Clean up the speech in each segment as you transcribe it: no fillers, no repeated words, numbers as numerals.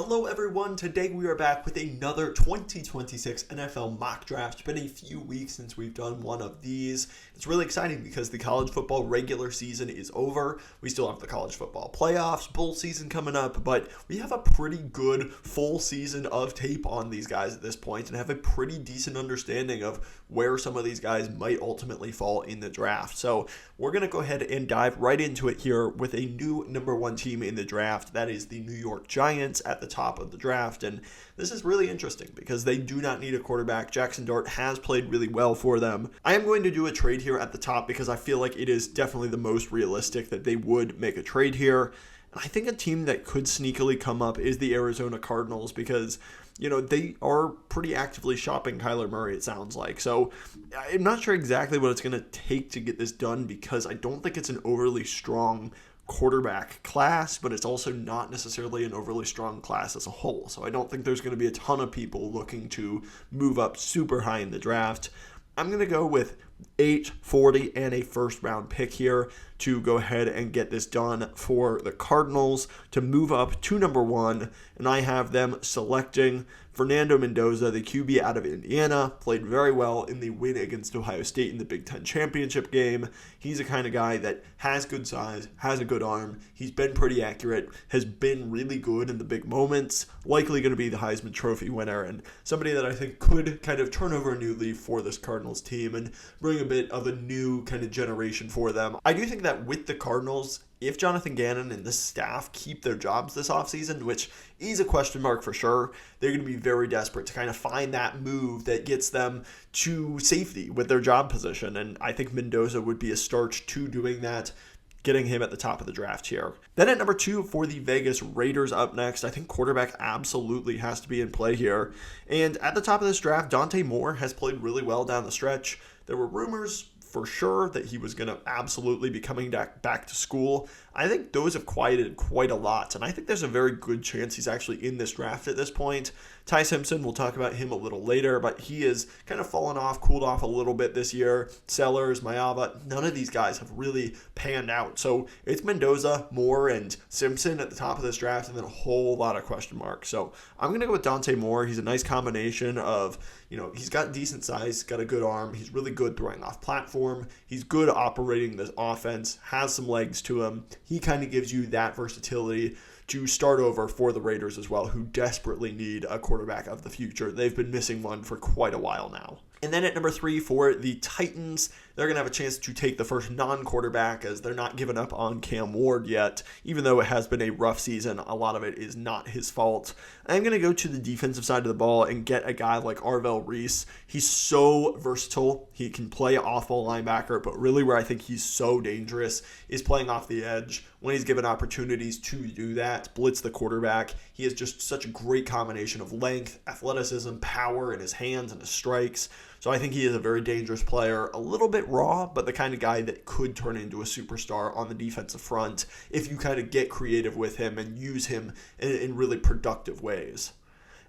Hello everyone, today we are back with another 2026 NFL mock draft. It's been a few weeks since we've done one of these. It's really exciting because the college football regular season is over. We still have the college football playoffs, bowl season coming up, but we have a pretty good full season of tape on these guys at this point and have a pretty decent understanding of where some of these guys might ultimately fall in the draft. So we're going to go ahead and dive right into it here with a new number one team in the draft. That is the New York Giants at the top of the draft, and this is really interesting because they do not need a quarterback. Jackson Dart has played really well for them. I am going to do a trade here at the top because I feel like it is definitely the most realistic that they would make a trade here. I think a team that could sneakily come up is the Arizona Cardinals because, they are pretty actively shopping Kyler Murray, it sounds like. So I'm not sure exactly what it's going to take to get this done because I don't think it's an overly strong quarterback class, but it's also not necessarily an overly strong class as a whole. So I don't think there's going to be a ton of people looking to move up super high in the draft. I'm going to go with 8, 40, and a first round pick here to go ahead and get this done for the Cardinals to move up to number 1, and I have them selecting Fernando Mendoza, the QB out of Indiana, played very well in the win against Ohio State in the Big Ten championship game. He's the kind of guy that has good size, has a good arm, he's been pretty accurate, has been really good in the big moments, likely going to be the Heisman Trophy winner, and somebody that I think could kind of turn over a new leaf for this Cardinals team and bring a bit of a new kind of generation for them. I do think that with the Cardinals, if Jonathan Gannon and this staff keep their jobs this offseason, which is a question mark for sure, they're going to be very desperate to kind of find that move that gets them to safety with their job position. And I think Mendoza would be a start to doing that, getting him at the top of the draft here. Then at number 2 for the Vegas Raiders up next, I think quarterback absolutely has to be in play here. And at the top of this draft, Dante Moore has played really well down the stretch. There were rumors for sure that he was going to absolutely be coming back to school. I think those have quieted quite a lot, and I think there's a very good chance he's actually in this draft at this point. Tai Simpson, we'll talk about him a little later, but he has kind of fallen off, cooled off a little bit this year. Sellers, Mauigoa, none of these guys have really panned out. So it's Mendoza, Moore, and Simpson at the top of this draft, and then a whole lot of question marks. So I'm going to go with Dante Moore. He's a nice combination of, he's got decent size, got a good arm, he's really good throwing off platform, he's good operating this offense, has some legs to him. He kind of gives you that versatility to start over for the Raiders as well, who desperately need a quarterback of the future. They've been missing one for quite a while now. And then at number 3 for the Titans, they're going to have a chance to take the first non-quarterback as they're not giving up on Cam Ward yet. Even though it has been a rough season, a lot of it is not his fault. I'm going to go to the defensive side of the ball and get a guy like Arvell Reese. He's so versatile. He can play off-ball linebacker, but really where I think he's so dangerous is playing off the edge. When he's given opportunities to do that, blitz the quarterback, he has just such a great combination of length, athleticism, power in his hands and his strikes. So I think he is a very dangerous player, a little bit raw, but the kind of guy that could turn into a superstar on the defensive front if you kind of get creative with him and use him in really productive ways.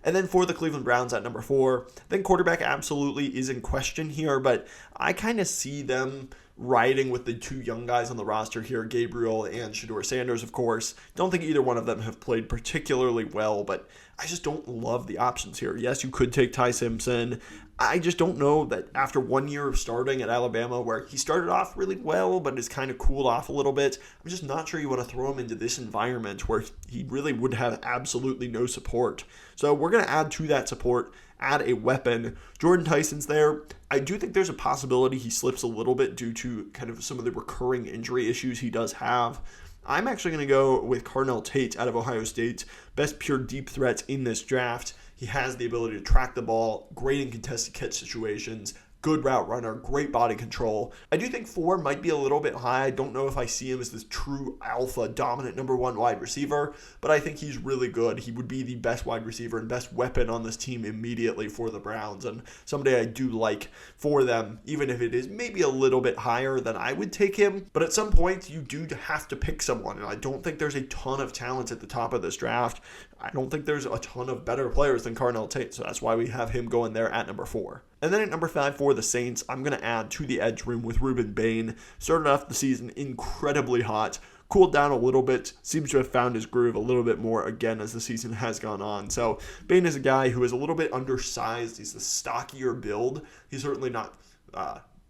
And then for the Cleveland Browns at number 4, I think quarterback absolutely is in question here, but I kind of see them riding with the 2 young guys on the roster here, Gabriel and Shedeur Sanders, of course. Don't think either one of them have played particularly well, but I just don't love the options here. Yes, you could take Tai Simpson. I just don't know that after 1 year of starting at Alabama, where he started off really well, but has kind of cooled off a little bit, I'm just not sure you want to throw him into this environment where he really would have absolutely no support. So we're going to add to that support, add a weapon. Jordan Tyson's there. I do think there's a possibility he slips a little bit due to kind of some of the recurring injury issues he does have. I'm actually going to go with Carnell Tate out of Ohio State, best pure deep threat in this draft. He has the ability to track the ball, great in contested catch situations, good route runner, great body control. I do think 4 might be a little bit high. I don't know if I see him as this true alpha dominant number 1 wide receiver, but I think he's really good. He would be the best wide receiver and best weapon on this team immediately for the Browns, and somebody I do like for them, even if it is maybe a little bit higher than I would take him. But at some point, you do have to pick someone, and I don't think there's a ton of talent at the top of this draft. I don't think there's a ton of better players than Carnell Tate, so that's why we have him going there at number 4. And then at number 5 for the Saints, I'm going to add to the edge room with Reuben Bane. Started off the season incredibly hot, cooled down a little bit, seems to have found his groove a little bit more again as the season has gone on. So Bane is a guy who is a little bit undersized. He's a stockier build. He's certainly not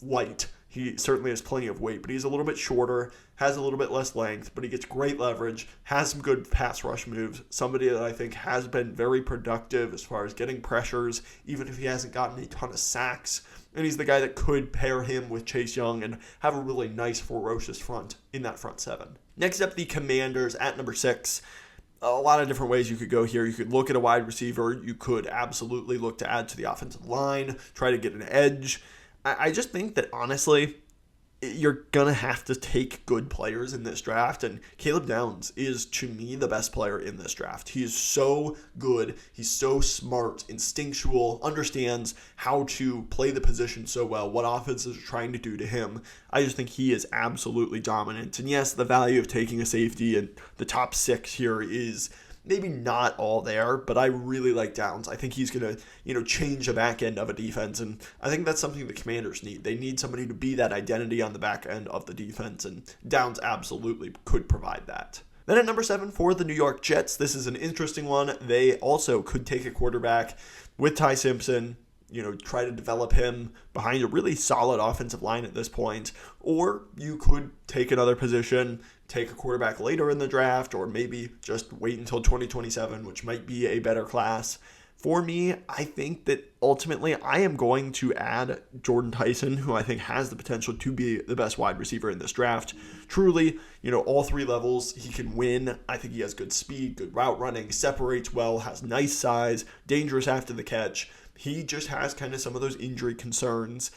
light. He certainly has plenty of weight, but he's a little bit shorter, has a little bit less length, but he gets great leverage, has some good pass rush moves, somebody that I think has been very productive as far as getting pressures, even if he hasn't gotten a ton of sacks. And he's the guy that could pair him with Chase Young and have a really nice, ferocious front in that front seven. Next up, the Commanders at number 6. A lot of different ways you could go here. You could look at a wide receiver. You could absolutely look to add to the offensive line, try to get an edge. I just think that, honestly, you're going to have to take good players in this draft, and Caleb Downs is, to me, the best player in this draft. He is so good. He's so smart, instinctual, understands how to play the position so well, what offenses are trying to do to him. I just think he is absolutely dominant. And yes, the value of taking a safety in the top 6 here is maybe not all there, but I really like Downs. I think he's going to, change the back end of a defense, and I think that's something the Commanders need. They need somebody to be that identity on the back end of the defense, and Downs absolutely could provide that. Then at number 7 for the New York Jets, this is an interesting one. They also could take a quarterback with Tai Simpson, try to develop him behind a really solid offensive line at this point. Or you could take another position, take a quarterback later in the draft, or maybe just wait until 2027, which might be a better class. For me, I think that ultimately I am going to add Jordan Tyson, who I think has the potential to be the best wide receiver in this draft. Truly, all 3 levels, he can win. I think he has good speed, good route running, separates well, has nice size, dangerous after the catch. He just has kind of some of those injury concerns.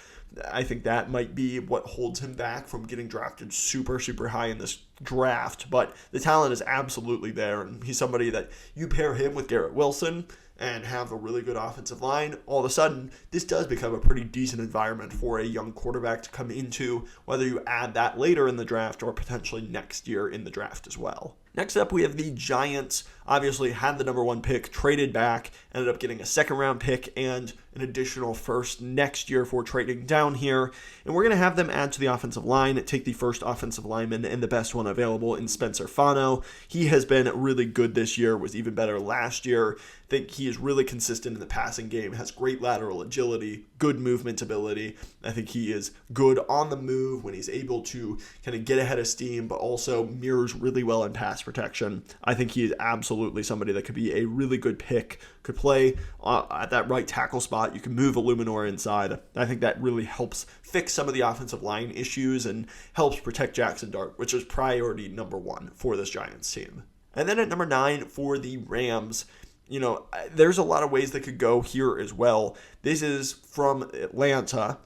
I think that might be what holds him back from getting drafted super, super high in this draft. But the talent is absolutely there, and he's somebody that you pair him with Garrett Wilson and have a really good offensive line. All of a sudden, this does become a pretty decent environment for a young quarterback to come into, whether you add that later in the draft or potentially next year in the draft as well. Next up, we have the Giants. Obviously had the number 1 pick, traded back, ended up getting a 2nd-round pick and an additional first next year for trading down here. And we're going to have them add to the offensive line, take the first offensive lineman and the best one available in Spencer Fano. He has been really good this year, was even better last year. I think he is really consistent in the passing game, has great lateral agility, good movement ability. I think he is good on the move when he's able to kind of get ahead of steam, but also mirrors really well in pass protection. I think he is absolutely somebody that could be a really good pick, could play at that right tackle spot. You can move Illuminor inside. I think that really helps fix some of the offensive line issues and helps protect Jackson Dart, which is priority number 1 for this Giants team. And then at number 9 for the Rams, there's a lot of ways that could go here as well. This is from Atlanta.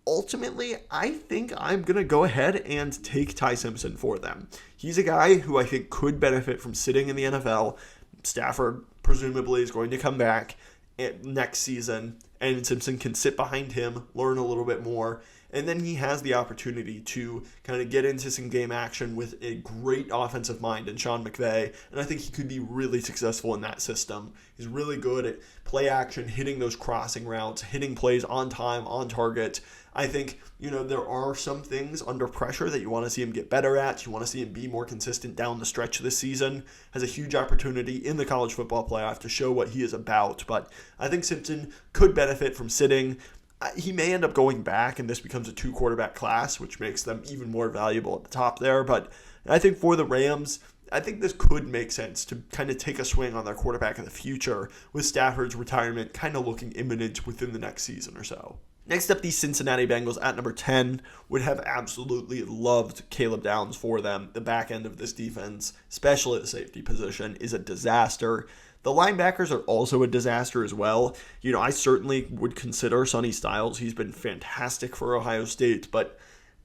Ultimately, I think I'm going to go ahead and take Tai Simpson for them. He's a guy who I think could benefit from sitting in the NFL. Stafford presumably is going to come back next season, and Simpson can sit behind him, learn a little bit more, and then he has the opportunity to kind of get into some game action with a great offensive mind in Sean McVay, and I think he could be really successful in that system. He's really good at play action, hitting those crossing routes, hitting plays on time, on target. I think, there are some things under pressure that you want to see him get better at. You want to see him be more consistent down the stretch this season. Has a huge opportunity in the college football playoff to show what he is about. But I think Simpson could benefit from sitting. He may end up going back, and this becomes a 2-quarterback class, which makes them even more valuable at the top there. But I think for the Rams, I think this could make sense to kind of take a swing on their quarterback in the future, with Stafford's retirement kind of looking imminent within the next season or so. Next up, the Cincinnati Bengals at number 10 would have absolutely loved Caleb Downs for them. The back end of this defense, especially at the safety position, is a disaster. The linebackers are also a disaster as well. I certainly would consider Sonny Styles. He's been fantastic for Ohio State, but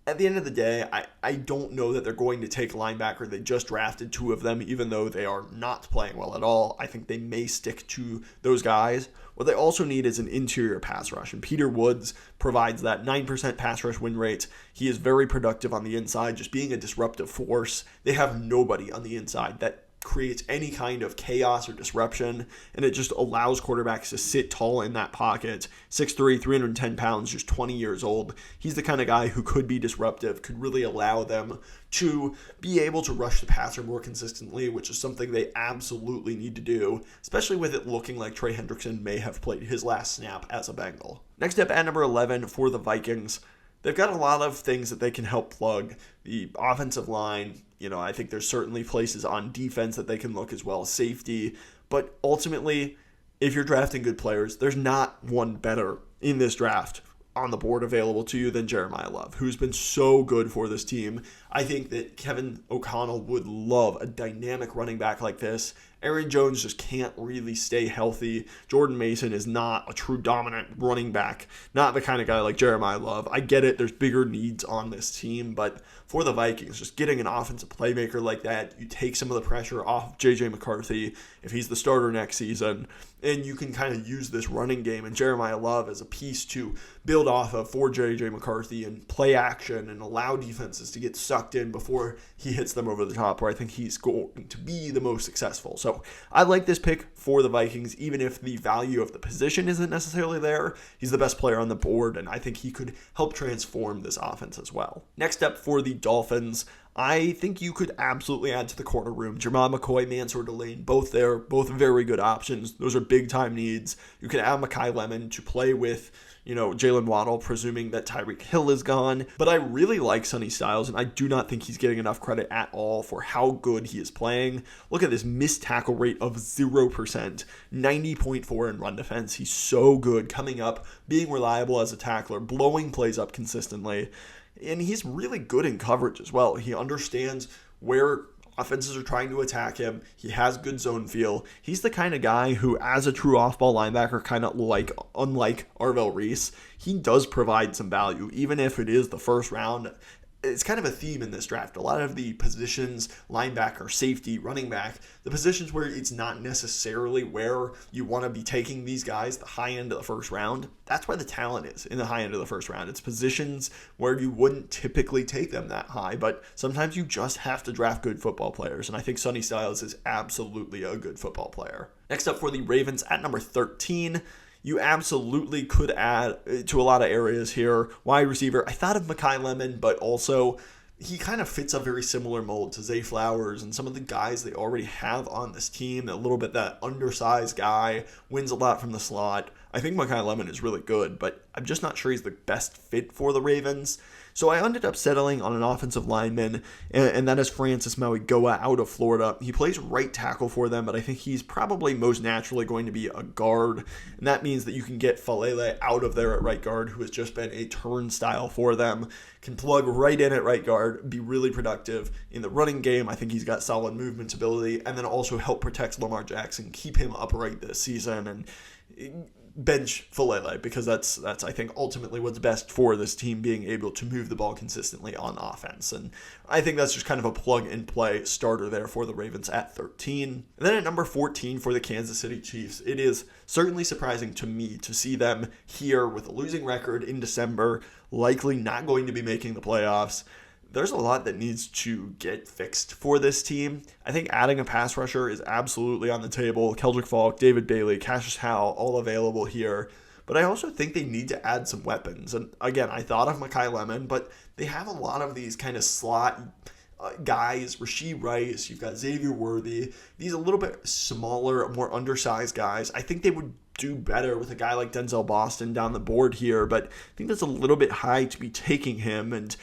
at the end of the day, I don't know that they're going to take a linebacker. They just drafted 2 of them, even though they are not playing well at all. I think they may stick to those guys. What they also need is an interior pass rush, and Peter Woods provides that 9% pass rush win rate. He is very productive on the inside, just being a disruptive force. They have nobody on the inside that creates any kind of chaos or disruption, and it just allows quarterbacks to sit tall in that pocket. 6'3", 310 pounds, just 20 years old. He's the kind of guy who could be disruptive, could really allow them to be able to rush the passer more consistently, which is something they absolutely need to do, especially with it looking like Trey Hendrickson may have played his last snap as a Bengal. Next up at number 11 for the Vikings, they've got a lot of things that they can help plug. The offensive line, I think there's certainly places on defense that they can look as well as safety. But ultimately, if you're drafting good players, there's not one better in this draft on the board available to you than Jeremiyah Love, who's been so good for this team. I think that Kevin O'Connell would love a dynamic running back like this. Aaron Jones just can't really stay healthy. Jordan Mason is not a true dominant running back, not the kind of guy like Jeremiyah Love. I get it, there's bigger needs on this team, but for the Vikings, just getting an offensive playmaker like that, you take some of the pressure off J.J. McCarthy if he's the starter next season, and you can kind of use this running game and Jeremiyah Love as a piece to build off of for J.J. McCarthy and play action and allow defenses to get sucked in before he hits them over the top, where I think he's going to be the most successful. So I like this pick for the Vikings, even if the value of the position isn't necessarily there. He's the best player on the board, and I think he could help transform this offense as well. Next up for the Dolphins, I think you could absolutely add to the corner room. Jermod McCoy, Mansoor Delane, both there, both very good options. Those are big-time needs. You can add Makai Lemon to play with, Jalen Waddle, presuming that Tyreek Hill is gone. But I really like Sonny Styles, and I do not think he's getting enough credit at all for how good he is playing. Look at this missed tackle rate of 0%, 90.4 in run defense. He's so good coming up, being reliable as a tackler, blowing plays up consistently. And he's really good in coverage as well. He understands where offenses are trying to attack him. He has good zone feel. He's the kind of guy who, as a true off-ball linebacker, kind of unlike Arvell Reese, he does provide some value, even if it is the first round. It's kind of a theme in this draft. A lot of the positions, linebacker, safety, running back, the positions where it's not necessarily where you want to be taking these guys, the high end of the first round, that's where the talent is in the high end of the first round. It's positions where you wouldn't typically take them that high, but sometimes you just have to draft good football players, and I think Sonny Styles is absolutely a good football player. Next up for the Ravens at number 13, you absolutely could add to a lot of areas here. Wide receiver, I thought of Makai Lemon, but also he kind of fits a very similar mold to Zay Flowers and some of the guys they already have on this team. A little bit that undersized guy, wins a lot from the slot. I think Makai Lemon is really good, but I'm just not sure he's the best fit for the Ravens. So I ended up settling on an offensive lineman, and that is Francis Mauigoa out of Florida. He plays right tackle for them, but I think he's probably most naturally going to be a guard, and that means that you can get Falele out of there at right guard, who has just been a turnstile for them, can plug right in at right guard, be really productive in the running game. I think he's got solid movement ability, and then also help protect Lamar Jackson, keep him upright this season, and bench Falele, because that's I think ultimately what's best for this team, being able to move the ball consistently on offense. And I think that's just kind of a plug and play starter there for the Ravens at 13. And then at number 14 for the Kansas City Chiefs, it is certainly surprising to me to see them here with a losing record in December, likely not going to be making the playoffs. There's a lot that needs to get fixed for this team. I think adding a pass rusher is absolutely on the table. Keldrick Falk, David Bailey, Cashius Howell, all available here. But I also think they need to add some weapons. And again, I thought of Makai Lemon, but they have a lot of these kind of slot guys. Rashee Rice, you've got Xavier Worthy. These a little bit smaller, more undersized guys. I think they would do better with a guy like Denzel Boston down the board here, but I think that's a little bit high to be taking him. And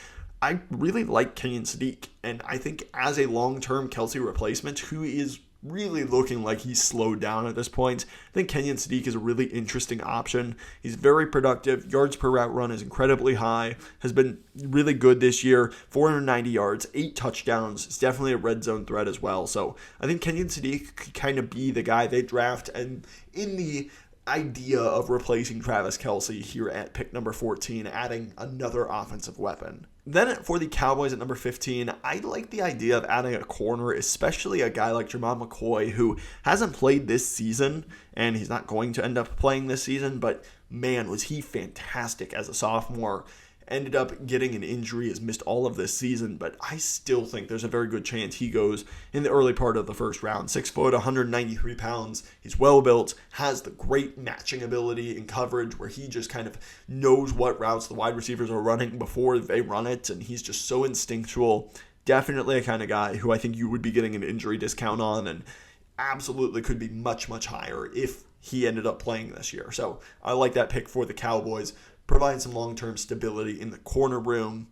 I really like Kenyan Sadiq, and I think as a long-term Kelsey replacement, who is really looking like he's slowed down at this point, I think Kenyan Sadiq is a really interesting option. He's very productive. Yards per route run is incredibly high. Has been really good this year. 490 yards, 8 touchdowns. It's definitely a red zone threat as well. So I think Kenyan Sadiq could kind of be the guy they draft, and in the idea of replacing Travis Kelce here at pick number 14, adding another offensive weapon. Then for the Cowboys at number 15, I like the idea of adding a corner, especially a guy like Jermod McCoy, who hasn't played this season, and he's not going to end up playing this season, but man, was he fantastic as a sophomore. ended up getting an injury, has missed all of this season, but I still think there's a very good chance he goes in the early part of the first round. 6 foot, 193 pounds. He's well built, has the great matching ability in coverage where he just kind of knows what routes the wide receivers are running before they run it, and he's just so instinctual. Definitely a kind of guy who I think you would be getting an injury discount on, and absolutely could be much, much higher if he ended up playing this year. So I like that pick for the Cowboys. Provide some long-term stability in the corner room.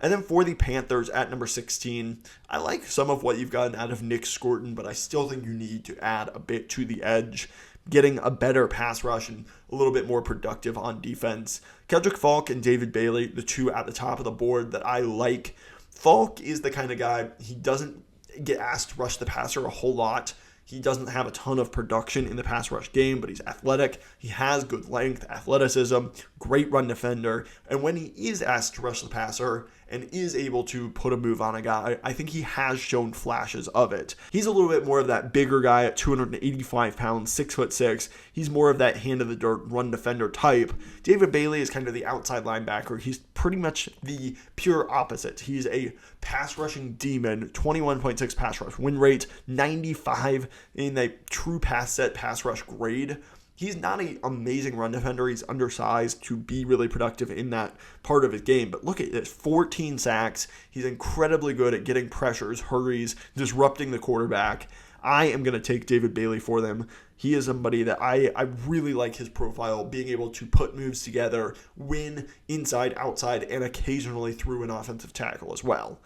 And then for the Panthers at number 16, I like some of what you've gotten out of Nick Scorton, but I still think you need to add a bit to the edge, getting a better pass rush and a little bit more productive on defense. Keldrick Falk and David Bailey, the two at the top of the board that I like. Falk is the kind of guy, he doesn't get asked to rush the passer a whole lot. He doesn't have a ton of production in the pass rush game, but he's athletic. He has good length, athleticism, great run defender. And when he is asked to rush the passer and is able to put a move on a guy, I think he has shown flashes of it. He's a little bit more of that bigger guy at 285 pounds, 6'6". He's more of that hand of the dirt run defender type. David Bailey is kind of the outside linebacker. He's pretty much the pure opposite. He's a pass rushing demon, 21.6 pass rush win rate, 95 in a true pass set pass rush grade. He's not an amazing run defender. He's undersized to be really productive in that part of his game. But look at this, 14 sacks. He's incredibly good at getting pressures, hurries, disrupting the quarterback. I am going to take David Bailey for them. He is somebody that I really like his profile, being able to put moves together, win inside, outside, and occasionally through an offensive tackle as well.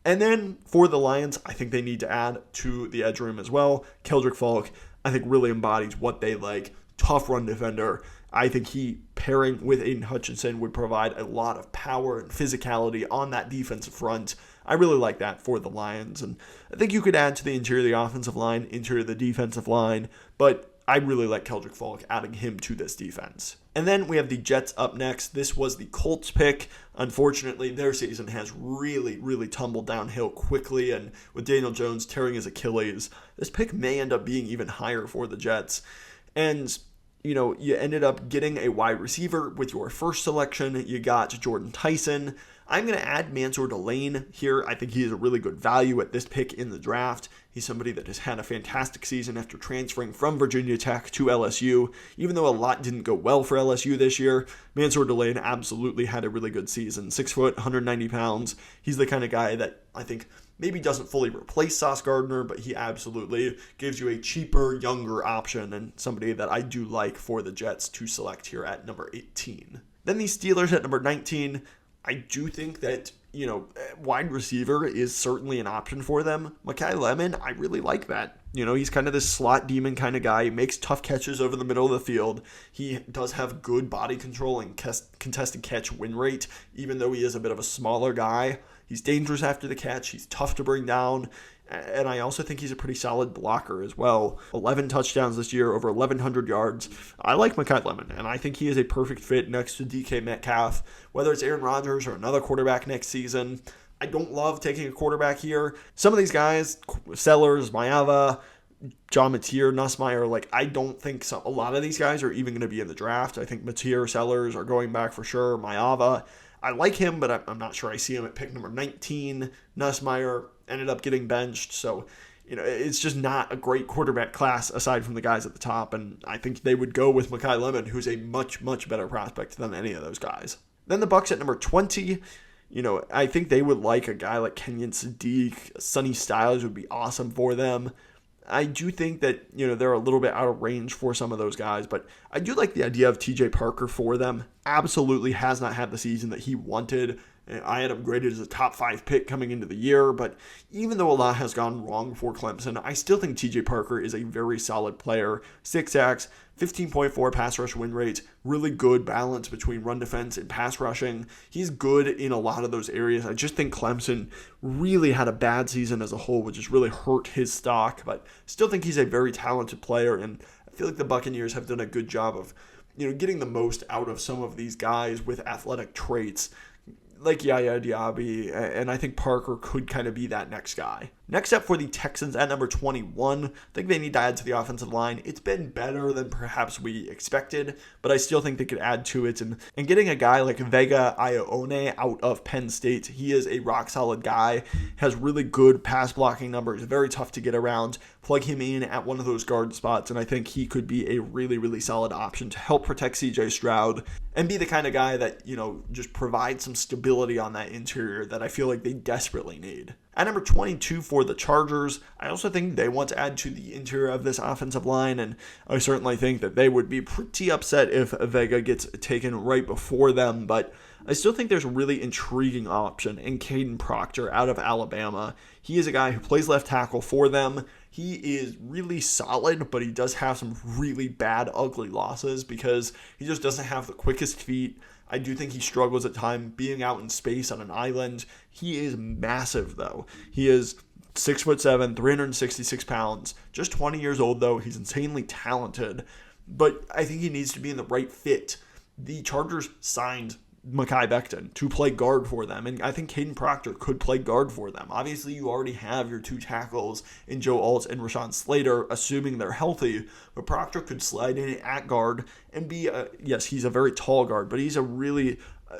And then for the Lions, I think they need to add to the edge room as well. Keldrick Falk, I think, really embodies what they like. Tough run defender. I think he, pairing with Aiden Hutchinson, would provide a lot of power and physicality on that defensive front. I really like that for the Lions. And I think you could add to the interior of the offensive line, interior of the defensive line, but I really like Keldrick Falk, adding him to this defense. And then we have the Jets up next. This was the Colts pick. Unfortunately, their season has really, really tumbled downhill quickly, and with Daniel Jones tearing his Achilles, this pick may end up being even higher for the Jets. And you ended up getting a wide receiver with your first selection. You got Jordan Tyson. I'm going to add Mansoor Delane here. I think he is a really good value at this pick in the draft. He's somebody that has had a fantastic season after transferring from Virginia Tech to LSU. Even though a lot didn't go well for LSU this year, Mansoor Delane absolutely had a really good season. 6 foot, 190 pounds. He's the kind of guy that I think maybe doesn't fully replace Sauce Gardner, but he absolutely gives you a cheaper, younger option, and somebody that I do like for the Jets to select here at number 18. Then the Steelers at number 19. I do think that, wide receiver is certainly an option for them. Makai Lemon, I really like that. He's kind of this slot demon kind of guy. He makes tough catches over the middle of the field. He does have good body control and contested catch win rate, even though he is a bit of a smaller guy. He's dangerous after the catch. He's tough to bring down. And I also think he's a pretty solid blocker as well. 11 touchdowns this year, over 1,100 yards. I like Makai Lemon, and I think he is a perfect fit next to DK Metcalf. Whether it's Aaron Rodgers or another quarterback next season, I don't love taking a quarterback here. Some of these guys, Sellers, Mauigoa, John Mateer, Nussmeier, I don't think a lot of these guys are even going to be in the draft. I think Mateer, Sellers are going back for sure. Mauigoa, I like him, but I'm not sure I see him at pick number 19. Nussmeier ended up getting benched, so it's just not a great quarterback class aside from the guys at the top, and I think they would go with Makai Lemon, who's a much, much better prospect than any of those guys. Then the Bucs at number 20. I think they would like a guy like Kenyan Sadiq. Sonny Styles would be awesome for them. I do think that, they're a little bit out of range for some of those guys, but I do like the idea of TJ Parker for them. Absolutely has not had the season that he wanted. I had him graded as a top 5 pick coming into the year, but even though a lot has gone wrong for Clemson, I still think TJ Parker is a very solid player. 6 sacks, 15.4 pass rush win rate, really good balance between run defense and pass rushing. He's good in a lot of those areas. I just think Clemson really had a bad season as a whole, which has really hurt his stock, but still think he's a very talented player, and I feel like the Buccaneers have done a good job of getting the most out of some of these guys with athletic traits like Yaya Diaby, and I think Parker could kind of be that next guy. Next up for the Texans at number 21, I think they need to add to the offensive line. It's been better than perhaps we expected, but I still think they could add to it. And getting a guy like Vega Ioane out of Penn State, he is a rock-solid guy, has really good pass blocking numbers, very tough to get around. Plug him in at one of those guard spots, and I think he could be a really, really solid option to help protect CJ Stroud and be the kind of guy that, just provides some stability on that interior that I feel like they desperately need. At number 22 for the Chargers, I also think they want to add to the interior of this offensive line, and I certainly think that they would be pretty upset if Vega gets taken right before them, but I still think there's a really intriguing option in Kadyn Proctor out of Alabama. He is a guy who plays left tackle for them. He is really solid, but he does have some really bad, ugly losses because he just doesn't have the quickest feet. I do think he struggles at times being out in space on an island. He is massive, though. He is 6'7", 366 pounds, just 20 years old, though. He's insanely talented, but I think he needs to be in the right fit. The Chargers signed Mekhi Becton to play guard for them, and I think Kadyn Proctor could play guard for them. Obviously, you already have your two tackles in Joe Alt and Rashawn Slater, assuming they're healthy, but Proctor could slide in at guard and be yes, he's a very tall guard, but he's a really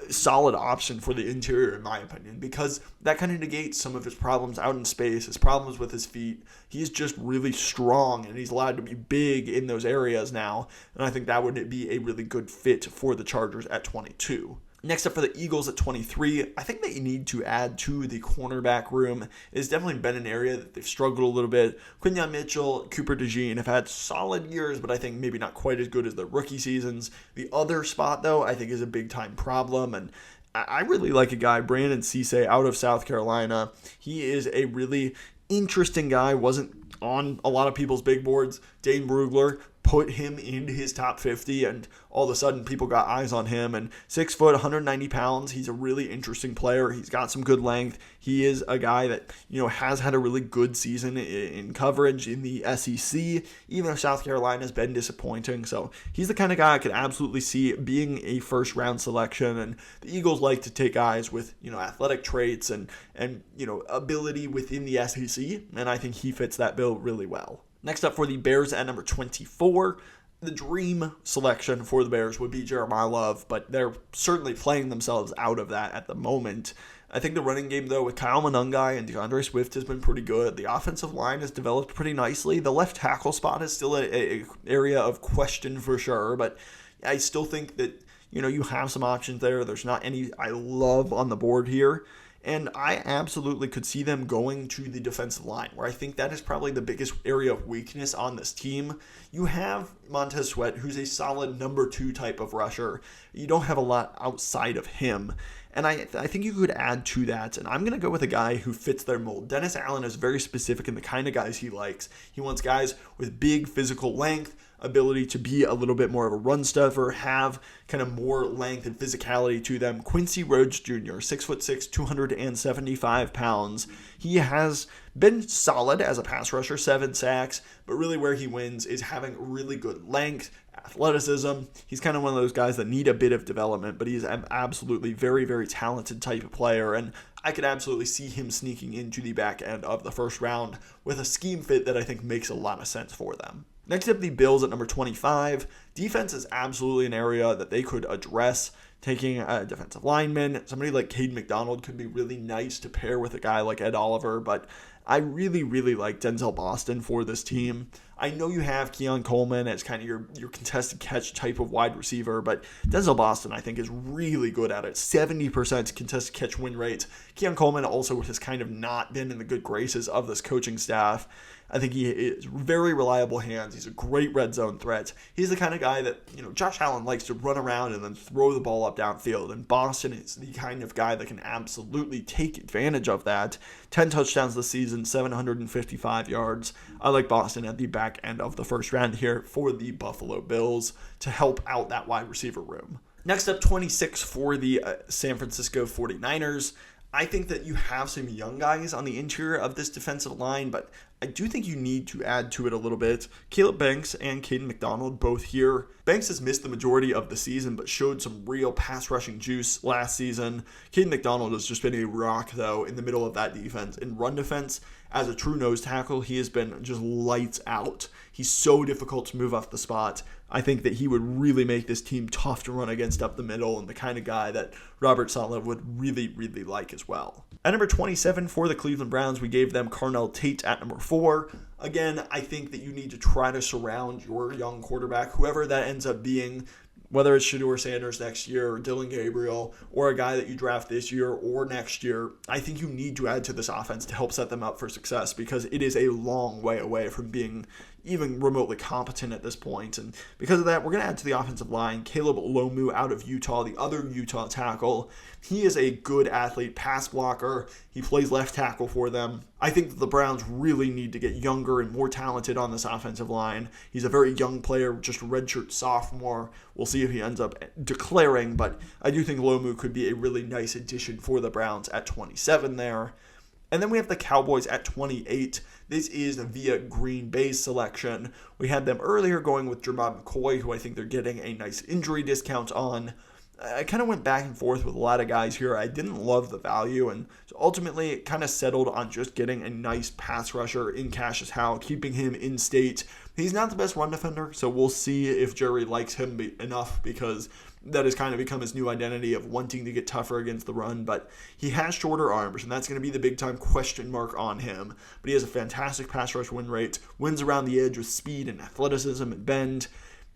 solid option for the interior, in my opinion, because that kind of negates some of his problems out in space, his problems with his feet. He's just really strong, and he's allowed to be big in those areas now, and I think that would be a really good fit for the Chargers at 22. Next up for the Eagles at 23, I think they need to add to the cornerback room. It's definitely been an area that they've struggled a little bit. Quinyon Mitchell, Cooper DeJean have had solid years, but I think maybe not quite as good as their rookie seasons. The other spot, though, I think is a big-time problem, and I really like a guy, Brandon Cisse, out of South Carolina. He is a really interesting guy, wasn't on a lot of people's big boards. Dane Brugler put him in his top 50, and all of a sudden people got eyes on him. And 6 foot, 190 pounds, he's a really interesting player. He's got some good length. He is a guy that, has had a really good season in coverage in the SEC, even if South Carolina has been disappointing. So he's the kind of guy I could absolutely see being a first round selection. And the Eagles like to take guys with, athletic traits and ability within the SEC. And I think he fits that bill really well. Next up for the Bears at number 24, the dream selection for the Bears would be Jeremiyah Love, but they're certainly playing themselves out of that at the moment. I think the running game, though, with Kyle Monangai and DeAndre Swift has been pretty good. The offensive line has developed pretty nicely. The left tackle spot is still a area of question for sure, but I still think that, you have some options there. There's not any I love on the board here. And I absolutely could see them going to the defensive line, where I think that is probably the biggest area of weakness on this team. You have Montez Sweat, who's a solid number 2 type of rusher. You don't have a lot outside of him. And I think you could add to that. And I'm going to go with a guy who fits their mold. Dennis Allen is very specific in the kind of guys he likes. He wants guys with big physical length, ability to be a little bit more of a run stuffer, have kind of more length and physicality to them. Quincy Rhodes Jr., 6'6", 275 pounds. He has been solid as a pass rusher, 7 sacks, but really where he wins is having really good length, athleticism. He's kind of one of those guys that need a bit of development, but he's an absolutely very, very talented type of player, and I could absolutely see him sneaking into the back end of the first round with a scheme fit that I think makes a lot of sense for them. Next up, the Bills at number 25. Defense is absolutely an area that they could address. Taking a defensive lineman, somebody like Kaden McDonald could be really nice to pair with a guy like Ed Oliver, but I really, really like Denzel Boston for this team. I know you have Keon Coleman as kind of your contested catch type of wide receiver, but Denzel Boston, I think, is really good at it. 70% contested catch win rate. Keon Coleman also has kind of not been in the good graces of this coaching staff. I think he is very reliable hands. He's a great red zone threat. He's the kind of guy that, Josh Allen likes to run around and then throw the ball up downfield. And Boston is the kind of guy that can absolutely take advantage of that. 10 touchdowns this season, 755 yards. I like Boston at the back end of the first round here for the Buffalo Bills to help out that wide receiver room. Next up, 26 for the San Francisco 49ers. I think that you have some young guys on the interior of this defensive line, but I do think you need to add to it a little bit. Caleb Banks and Kaden McDonald both here. Banks has missed the majority of the season, but showed some real pass rushing juice last season. Kaden McDonald has just been a rock, though, in the middle of that defense. In run defense, as a true nose tackle, he has been just lights out. He's so difficult to move off the spot. I think that he would really make this team tough to run against up the middle, and the kind of guy that Robert Saleh would really, really like as well. At number 27 for the Cleveland Browns, we gave them Carnell Tate at number 4. Again, I think that you need to try to surround your young quarterback, whoever that ends up being, whether it's Shedeur Sanders next year or Dylan Gabriel or a guy that you draft this year or next year. I think you need to add to this offense to help set them up for success, because it is a long way away from being even remotely competent at this point. And because of that, we're going to add to the offensive line Caleb Lomu out of Utah, the other Utah tackle. He is a good athlete, pass blocker. He plays left tackle for them. I think that the Browns really need to get younger and more talented on this offensive line. He's a very young player, just a redshirt sophomore. We'll see if he ends up declaring, but I do think Lomu could be a really nice addition for the Browns at 27 there. And then we have the Cowboys at 28. This is via Green Bay's selection. We had them earlier going with Jermod McCoy, who I think they're getting a nice injury discount on. I kind of went back and forth with a lot of guys here. I didn't love the value, and so ultimately it kind of settled on just getting a nice pass rusher in Cashius Howell, keeping him in state. He's not the best run defender, so we'll see if Jerry likes him enough, because that has kind of become his new identity of wanting to get tougher against the run. But he has shorter arms, and that's going to be the big-time question mark on him. But he has a fantastic pass rush win rate, wins around the edge with speed and athleticism and bend.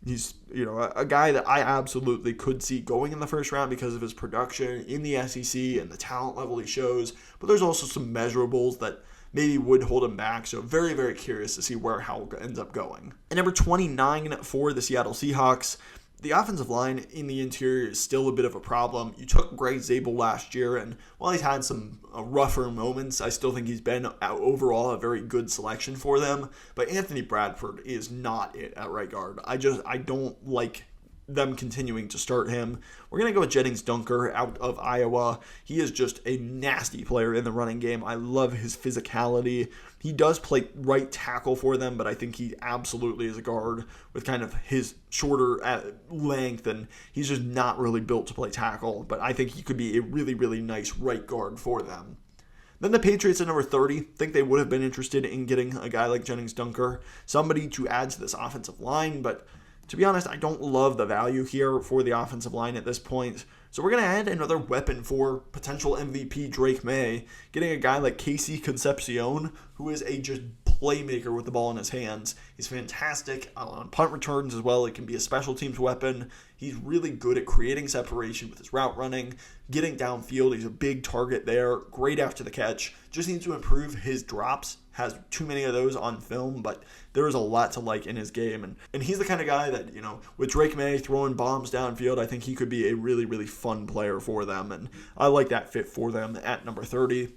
He's, a guy that I absolutely could see going in the first round because of his production in the SEC and the talent level he shows. But there's also some measurables that maybe would hold him back. So very, very curious to see where Howell ends up going. And number 29 for the Seattle Seahawks. The offensive line in the interior is still a bit of a problem. You took Greg Zabel last year, and while he's had some rougher moments, I still think he's been overall a very good selection for them. But Anthony Bradford is not it at right guard. I don't like them continuing to start him. We're going to go with Jennings Dunker out of Iowa. He is just a nasty player in the running game. I love his physicality. He does play right tackle for them, but I think he absolutely is a guard with kind of his shorter length, and he's just not really built to play tackle. But I think he could be a really, really nice right guard for them. Then the Patriots at number 30, think they would have been interested in getting a guy like Jennings Dunker, somebody to add to this offensive line, but to be honest, I don't love the value here for the offensive line at this point. So we're going to add another weapon for potential MVP Drake May, getting a guy like KC Concepcion, who is a just playmaker with the ball in his hands. He's fantastic on punt returns as well. It can be a special teams weapon. He's really good at creating separation with his route running, getting downfield. He's a big target there, great after the catch. Just needs to improve his drops. Has too many of those on film, but there is a lot to like in his game. And he's the kind of guy that, with Drake May throwing bombs downfield, I think he could be a really, really fun player for them. And I like that fit for them at number 30.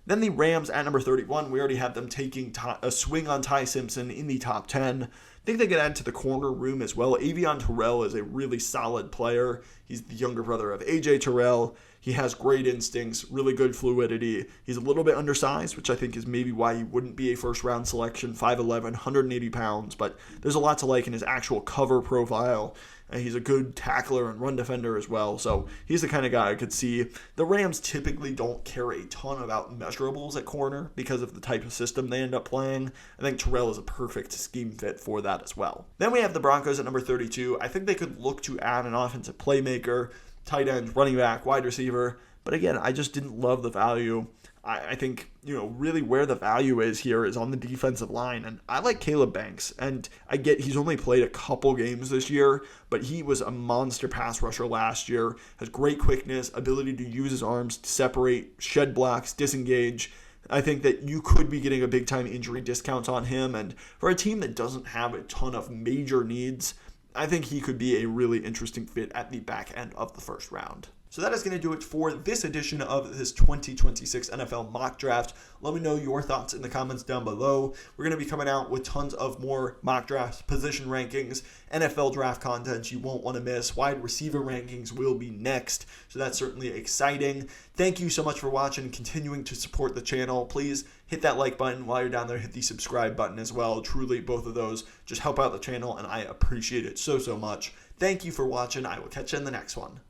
Then the Rams at number 31, we already have them taking a swing on Tai Simpson in the top 10. I think they could add to the corner room as well. Avieon Terrell is a really solid player. He's the younger brother of AJ Terrell. He has great instincts, really good fluidity. He's a little bit undersized, which I think is maybe why he wouldn't be a first-round selection, 5'11", 180 pounds. But there's a lot to like in his actual cover profile. And he's a good tackler and run defender as well. So he's the kind of guy I could see. The Rams typically don't care a ton about measurables at corner because of the type of system they end up playing. I think Terrell is a perfect scheme fit for that as well. Then we have the Broncos at number 32. I think they could look to add an offensive playmaker, tight end, running back, wide receiver. But again, I just didn't love the value. I think, really where the value is here is on the defensive line. And I like Caleb Banks. And I get he's only played a couple games this year, but he was a monster pass rusher last year. Has great quickness, ability to use his arms to separate, shed blocks, disengage. I think that you could be getting a big-time injury discount on him. And for a team that doesn't have a ton of major needs, I think he could be a really interesting fit at the back end of the first round. So that is going to do it for this edition of this 2026 NFL mock draft. Let me know your thoughts in the comments down below. We're going to be coming out with tons of more mock drafts, position rankings, NFL draft content you won't want to miss. Wide receiver rankings will be next, so that's certainly exciting. Thank you so much for watching and continuing to support the channel. Please hit that like button. While you're down there, hit the subscribe button as well. Truly, both of those just help out the channel, and I appreciate it so much. Thank you for watching. I will catch you in the next one.